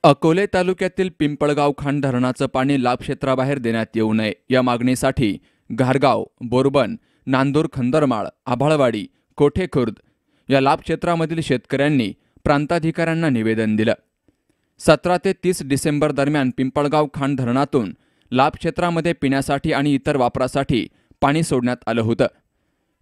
अकोले तालुक्यातील पिंपळगाव खांड धरणाचं पाणी लाभक्षेत्राबाहेर देण्यात येऊ नये या मागणीसाठी घारगाव, बोरबन, नांदूर, खंदरमाळ, आभाळवाडी, कोठेखुर्द या लाभक्षेत्रामधील शेतकऱ्यांनी प्रांताधिकाऱ्यांना निवेदन दिलं। 17 ते 30 डिसेंबर दरम्यान पिंपळगाव खांड धरणातून लाभक्षेत्रामध्ये पिण्यासाठी आणि इतर वापरासाठी पाणी सोडण्यात आलं होतं।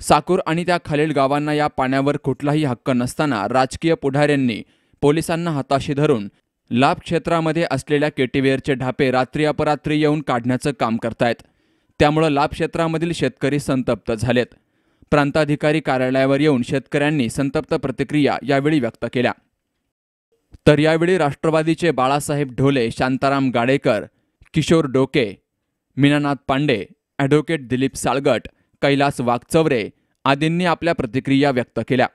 साकूर आणि त्या खालील गावांना या पाण्यावर कुठलाही हक्क नसताना राजकीय पुढाऱ्यांनी पोलिसांना हाताशी धरून लाभक्षेत्रामध्ये असलेल्या केटीवेअरचे ढापे रात्री अपरात्री येऊन काढण्याचं काम करतायत। त्यामुळे लाभक्षेत्रामधील शेतकरी संतप्त झालेत। प्रांताधिकारी कार्यालयावर येऊन शेतकऱ्यांनी संतप्त प्रतिक्रिया यावेळी व्यक्त केल्या। तर यावेळी राष्ट्रवादीचे बाळासाहेब ढोले, शांताराम गाडेकर, किशोर डोके, मीनानाथ पांडे, ॲडव्होकेट दिलीप साळगट, कैलास वाघचौरे आदींनी आपल्या प्रतिक्रिया व्यक्त केल्या।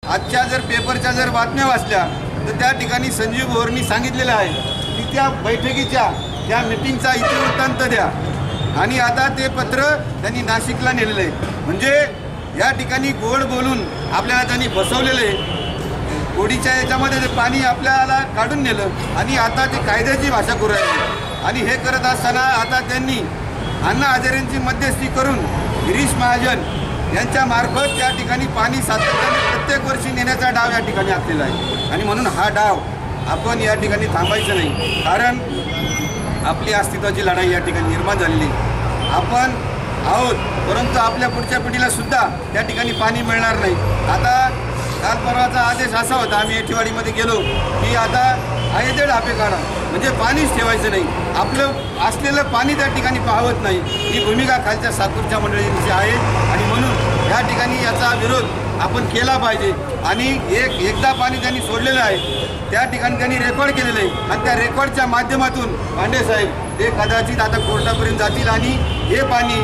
आजच्या जर पेपरच्या जर बातम्या वाचल्या तर त्या ठिकाणी संजीव भोरनी सांगितलेलं आहे की त्या बैठकीच्या त्या मीटिंगचा इतिवृत्तांत द्या आणि आता ते पत्र त्यांनी नाशिकला नेलेलं आहे। म्हणजे या ठिकाणी गोड बोलून आपल्याला त्यांनी बसवलेलं आहे। गोडीच्या याच्यामध्ये ते पाणी आपल्याला काढून नेलं आणि आता ते कायद्याची भाषा करू राहिले आणि हे करत असताना आता त्यांनी अण्णा हजारेंची मध्यस्थी करून गिरीश महाजन यांच्या मार्फत त्या ठिकाणी पाणी सातत्याने प्रत्येक वर्षी नेण्याचा डाव या ठिकाणी आखलेला आहे आणि म्हणून हा डाव आपण या ठिकाणी थांबायचं नाही, कारण आपली अस्तित्वाची लढाई या ठिकाणी निर्माण झालेली आपण आहोत, परंतु आपल्या पुढच्या पिढीला सुद्धा त्या ठिकाणी पाणी मिळणार नाही। आता काल परवाचा आदेश असा होता, आम्ही येठेवाडीमध्ये गेलो की आता आहे ते ढापे काढा, म्हणजे पाणीच ठेवायचं नाही, आपलं असलेलं पाणी त्या ठिकाणी पाहत नाही। ही भूमिका खालच्या साकूरच्या मंडळींची आहे आणि म्हणून या ठिकाणी याचा विरोध आपण केला पाहिजे। आणि एकदा पाणी त्यांनी सोडलेलं आहे, त्या ठिकाणी त्यांनी रेकॉर्ड केलेलं आहे आणि त्या रेकॉर्डच्या माध्यमातून पांडेसाहेब ते कदाचित आता कोर्टापर्यंत जातील आणि हे पाणी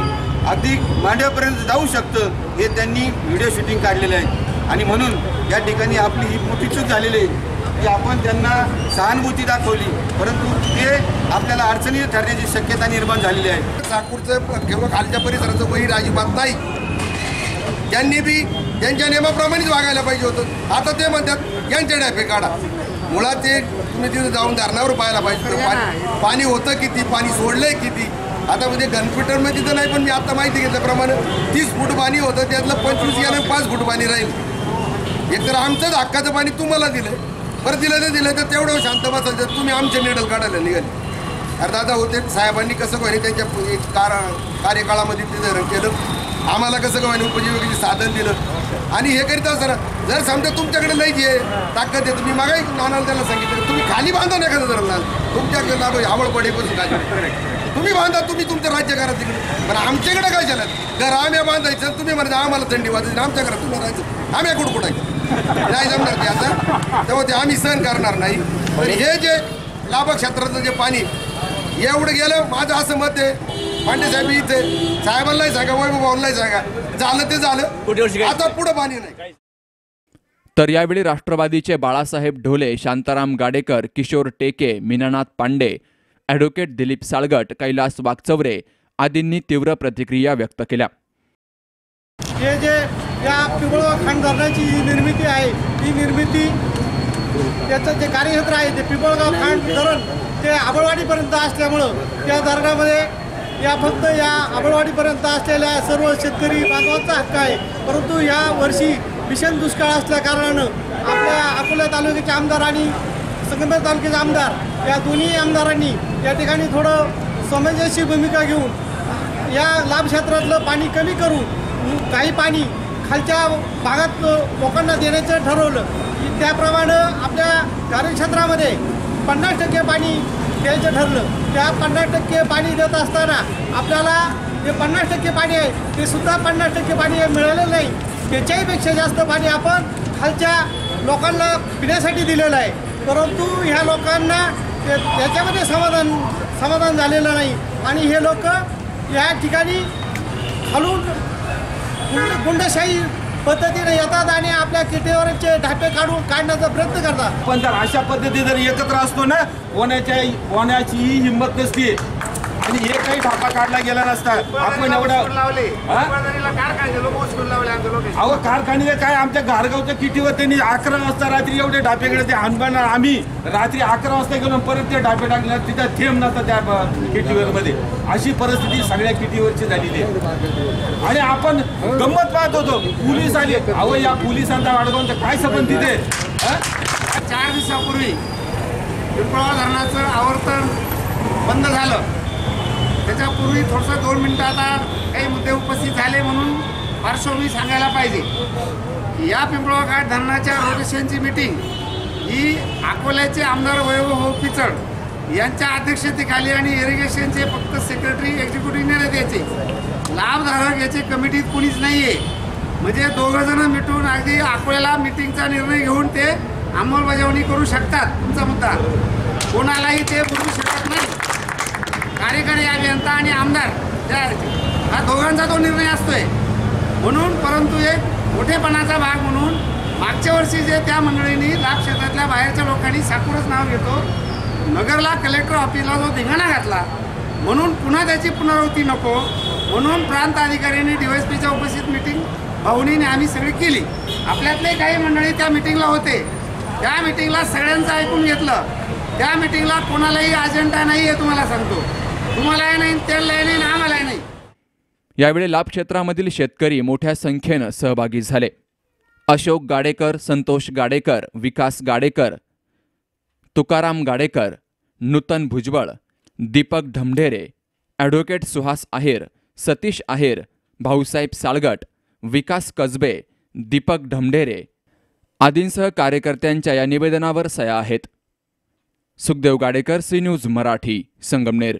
अगदी मांड्यापर्यंत जाऊ शकतं, हे त्यांनी व्हिडिओ शूटिंग काढलेलं आहे। आणि म्हणून या ठिकाणी आपली ही मोठी चूक झालेली आहे की आपण त्यांना सहानुभूती दाखवली, परंतु ते आपल्याला अडचणी ठरण्याची शक्यता निर्माण झालेली आहे। साकूरचं किंवा खालच्या परिसराचं वहीर अजिबात नाही, त्यांनी बी त्यांच्या नियमाप्रमाणेच वागायला पाहिजे होतं। आता ते म्हणतात यांचे डॅपे काढा, मुळात ते तुम्ही तिथे जाऊन धरणावर पाहायला पाहिजे पाणी होतं किती, पाणी सोडलंय किती। आता म्हणजे गनपिटरमध्ये तिथं नाही, पण मी आता माहिती घेतल्याप्रमाणे 30 फूट पाणी होतं, त्यातलं 25 यानं 5 फूट पाणी राहील। एकतर आमचंच हक्काचं पाणी तुम्हाला दिलं, बरं दिलं तर तेवढं शांत बसायचं, तुम्ही आमचे निडल काढायला निघाले। अर्थात आता होते साहेबांनी कसं काय त्यांच्या कार्यकाळामध्ये ते धरण केलं, आम्हाला कसं काय उपजीविकेचे साधन दिलं आणि हे करीत असताना जर समजा तुमच्याकडे नाही आहे ताकद आहे, तुम्ही मागाई नानाला त्याला सांगितलं तुम्ही खाली बांधा नाही एखादं धरण, तुमच्याकडे लागू आवड पडेपासून काय तुम्ही बांधा, तुम्ही तुमचं राज्य करा तिकडे, पण आमच्याकडे काय झालं घर आम्ही बांधायचं, तुम्ही म्हणता आम्हाला थंडी वाजायची, आमच्या घरात तुम्ही राहायचं, आम्ही कुठकुठायचं नाही जमणार ते आता, तेव्हा ते आम्ही सहन करणार नाही। पण हे जे लाभक्षेत्राचं जे पाणी एवढं गेलं, माझं असं मत आहे पांडेसाहेब इथे साहेबांनाही सांगा, वैभवभाऊंनाही सांगा, झालं ते झालं, आता पुढं पाणी नाही। तर यावेळी राष्ट्रवादीचे बाळासाहेब ढोले, शांताराम गाडेकर, किशोर टेके, मीनानाथ पांडे, ॲडव्होकेट दिलीप साळगट, कैलास वाघचौरे आदींनी तीव्र प्रतिक्रिया व्यक्त केल्या। हे जे या पिंपळगाव खांड धरणाची निर्मिती आहे, ही निर्मिती त्याचं जे कार्यक्षेत्र आहे ते पिंपळगाव खांड धरण ते आबळवाडीपर्यंत असल्यामुळं त्या धरणामध्ये फक्त या आबळवाडीपर्यंत असलेल्या सर्व शेतकरी बांधवांचा हक्क आहे। परंतु या वर्षी भीषण दुष्काळ असल्या कारणानं आपल्या अकोला तालुक्याचे आमदार आणि संगमेश्वर तालुक्याचे आमदार या दोन्ही आमदारांनी या ठिकाणी थोडं संवेदनशील भूमिका घेऊन या लाभक्षेत्रातलं पाणी कमी करून काही पाणी खालच्या भागात लोकांना देण्याचं ठरवलं। त्याप्रमाणे आपल्या कार्यक्षेत्रामध्ये 50% पाणी द्यायचं ठरलं। त्या 50% पाणी देत असताना आपल्याला जे 50% पाणी आहे ते सुद्धा 50% पाणी मिळालेलं नाही, त्याच्याहीपेक्षा जास्त पाणी आपण खालच्या लोकांना पिण्यासाठी दिलेलं आहे, परंतु ह्या लोकांना त्याच्यामध्ये समाधान झालेलं नाही आणि हे लोक या ठिकाणी खालून गुंडशाही पद्धतीने येतात आणि आपल्या केटीवरचे ढापे काढण्याचा प्रयत्न करतात। पण जर अशा पद्धती जर एकत्र असतो ना, होण्याची हिंमत नसते आणि एकही ढापा काढला गेला नसता. आपण एवढा अहो कारखान्याला काय आमच्या घारगावच्या किटीवर त्यांनी 11 वाजता रात्री एवढे ढापे गेले ते हानबाना. आम्ही रात्री 11 वाजता गेलो परत ते ढापे टाकले तिथं थेंब नसता त्या किटीवर मध्ये. अशी परिस्थिती सगळ्या किटीवरची झालेली आहे. आणि आपण गंमत पाहत होतो पोलीस आले. अहो या पोलिसांचा वाढगावचा काय संबंध तिथे. 4 दिवसापूर्वी पिंपळगाव धरणाचं आवर्तन बंद झालं. त्याच्यापूर्वी थोडंसं 2 मिनटं आता काही मुद्दे उपस्थित झाले म्हणून पार्श्वभूमी सांगायला पाहिजे की या पिंपळगाव घाट धरणाच्या रोटेशनची मीटिंग ही अकोल्याचे आमदार वैभव पिचड यांच्या अध्यक्षतेखाली आणि इरिगेशनचे फक्त सेक्रेटरी एक्झिक्युटिव्ह निर्णय द्यायचे. लाभधारक याचे कमिटीत कुणीच नाही आहे. म्हणजे 2 जण मिटून अगदी अकोल्याला मीटिंगचा निर्णय घेऊन ते अंमलबजावणी करू शकतात. तुमचा मुद्दा कोणालाही ते बोलू शकत नाही. कार्यकारी अभियंता आणि आमदार हा दोघांचा तो निर्णय असतोय म्हणून. परंतु एक मोठेपणाचा भाग म्हणून मागच्या वर्षी जे त्या मंडळींनी लाभ क्षेत्रातल्या बाहेरच्या लोकांनी साकूरच नाव घेतो नगरला कलेक्टर ऑफिसला जो धिंगाणा घातला म्हणून पुन्हा त्याची पुनरावृत्ती नको म्हणून प्रांत अधिकाऱ्यांनी DYSPच्या उपस्थित मीटिंग भाऊनीने आम्ही सगळी केली. आपल्यातले काही मंडळी त्या मीटिंगला होते. त्या मीटिंगला सगळ्यांचं ऐकून घेतलं. त्या मीटिंगला कोणालाही अजेंडा नाही आहे तुम्हाला सांगतो. तुम्हालाही नाही, त्यालाही नाही, आम्हालाही नाही. यावेळी लाभ क्षेत्रामधील शेतकरी मोठ्या संख्येनं सहभागी झाले. अशोक गाडेकर, संतोष गाडेकर, विकास गाडेकर, तुकाराम गाडेकर, नूतन भुजबळ, दीपक ढमढेरे, ॲडव्होकेट सुहास आहेर, सतीश आहेर, भाऊसाहेब साळगट, विकास कसबे, दीपक ढमढेरे आदींसह कार्यकर्त्यांच्या या निवेदनावर सह्या आहेत. Sukhdev Gadekar, C news Marathi, Sangamner.